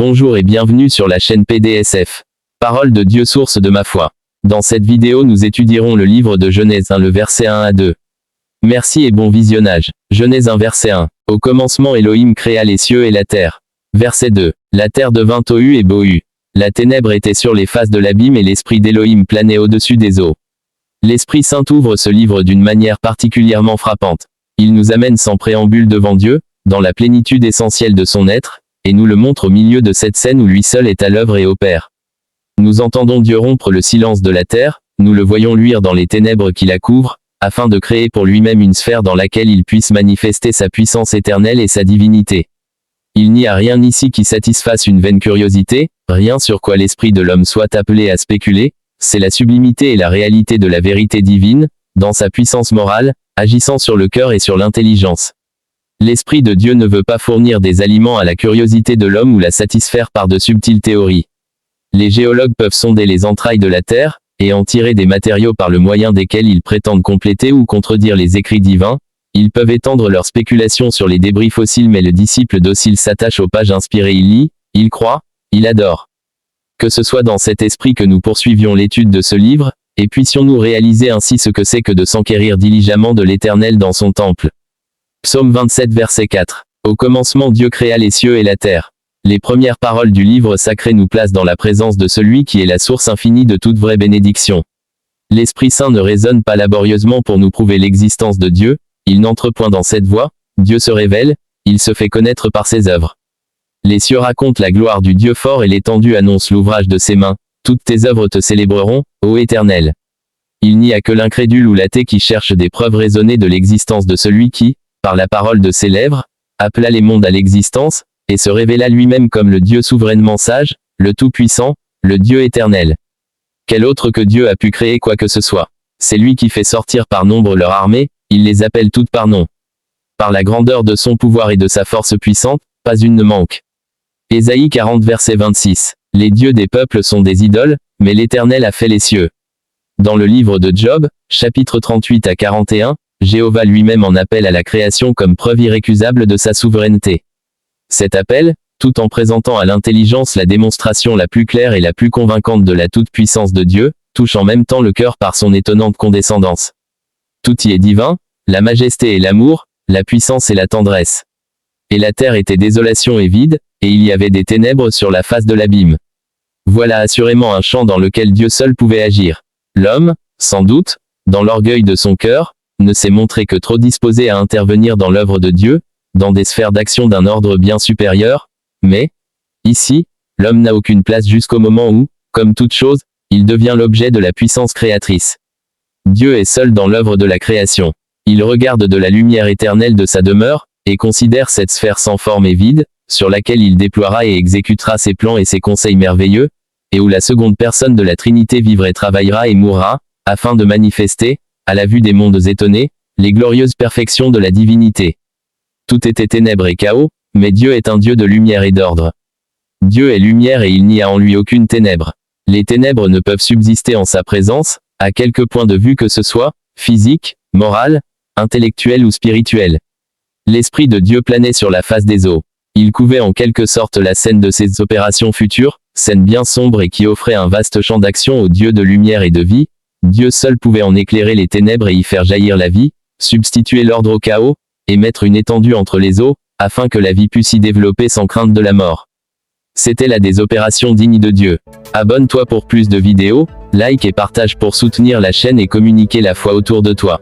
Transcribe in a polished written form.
Bonjour et bienvenue sur la chaîne PDSF. Parole de Dieu, source de ma foi. Dans cette vidéo nous étudierons le livre de Genèse 1, le verset 1 à 2. Merci et bon visionnage. Genèse 1 verset 1. Au commencement Elohim créa les cieux et la terre. Verset 2. La terre devint tohu et bohu. La ténèbre était sur les faces de l'abîme et l'esprit d'Elohim planait au-dessus des eaux. L'Esprit Saint ouvre ce livre d'une manière particulièrement frappante. Il nous amène sans préambule devant Dieu, dans la plénitude essentielle de son être, et nous le montre au milieu de cette scène où lui seul est à l'œuvre et opère. Nous entendons Dieu rompre le silence de la terre, nous le voyons luire dans les ténèbres qui la couvrent, afin de créer pour lui-même une sphère dans laquelle il puisse manifester sa puissance éternelle et sa divinité. Il n'y a rien ici qui satisfasse une vaine curiosité, rien sur quoi l'esprit de l'homme soit appelé à spéculer, c'est la sublimité et la réalité de la vérité divine, dans sa puissance morale, agissant sur le cœur et sur l'intelligence. L'Esprit de Dieu ne veut pas fournir des aliments à la curiosité de l'homme ou la satisfaire par de subtiles théories. Les géologues peuvent sonder les entrailles de la Terre, et en tirer des matériaux par le moyen desquels ils prétendent compléter ou contredire les écrits divins. Ils peuvent étendre leurs spéculations sur les débris fossiles, mais le disciple docile s'attache aux pages inspirées, il lit, il croit, il adore. Que ce soit dans cet esprit que nous poursuivions l'étude de ce livre, et puissions-nous réaliser ainsi ce que c'est que de s'enquérir diligemment de l'Éternel dans son temple. Psaume 27 verset 4. Au commencement Dieu créa les cieux et la terre. Les premières paroles du livre sacré nous placent dans la présence de celui qui est la source infinie de toute vraie bénédiction. L'Esprit Saint ne raisonne pas laborieusement pour nous prouver l'existence de Dieu, il n'entre point dans cette voie, Dieu se révèle, il se fait connaître par ses œuvres. Les cieux racontent la gloire du Dieu fort et l'étendue annonce l'ouvrage de ses mains, toutes tes œuvres te célébreront, ô Éternel. Il n'y a que l'incrédule ou l'athée qui cherche des preuves raisonnées de l'existence de celui qui, par la parole de ses lèvres, appela les mondes à l'existence, et se révéla lui-même comme le Dieu souverainement sage, le Tout-Puissant, le Dieu éternel. Quel autre que Dieu a pu créer quoi que ce soit? C'est lui qui fait sortir par nombre leur armée, il les appelle toutes par nom. Par la grandeur de son pouvoir et de sa force puissante, pas une ne manque. Ésaïe 40 verset 26. Les dieux des peuples sont des idoles, mais l'Éternel a fait les cieux. Dans le livre de Job, chapitre 38 à 41, Jéhovah lui-même en appelle à la création comme preuve irrécusable de sa souveraineté. Cet appel, tout en présentant à l'intelligence la démonstration la plus claire et la plus convaincante de la toute-puissance de Dieu, touche en même temps le cœur par son étonnante condescendance. Tout y est divin, la majesté et l'amour, la puissance et la tendresse. Et la terre était désolation et vide, et il y avait des ténèbres sur la face de l'abîme. Voilà assurément un champ dans lequel Dieu seul pouvait agir. L'homme, sans doute, dans l'orgueil de son cœur, ne s'est montré que trop disposé à intervenir dans l'œuvre de Dieu, dans des sphères d'action d'un ordre bien supérieur, mais, ici, l'homme n'a aucune place jusqu'au moment où, comme toute chose, il devient l'objet de la puissance créatrice. Dieu est seul dans l'œuvre de la création. Il regarde de la lumière éternelle de sa demeure, et considère cette sphère sans forme et vide, sur laquelle il déploiera et exécutera ses plans et ses conseils merveilleux, et où la seconde personne de la Trinité vivra et travaillera et mourra, afin de manifester, à la vue des mondes étonnés, les glorieuses perfections de la divinité. Tout était ténèbres et chaos, mais Dieu est un Dieu de lumière et d'ordre. Dieu est lumière et il n'y a en lui aucune ténèbre. Les ténèbres ne peuvent subsister en sa présence, à quelque point de vue que ce soit, physique, moral, intellectuel ou spirituel. L'Esprit de Dieu planait sur la face des eaux. Il couvait en quelque sorte la scène de ses opérations futures, scène bien sombre et qui offrait un vaste champ d'action au Dieu de lumière et de vie. Dieu seul pouvait en éclairer les ténèbres et y faire jaillir la vie, substituer l'ordre au chaos, et mettre une étendue entre les eaux, afin que la vie puisse s'y développer sans crainte de la mort. C'était là des opérations dignes de Dieu. Abonne-toi pour plus de vidéos, like et partage pour soutenir la chaîne et communiquer la foi autour de toi.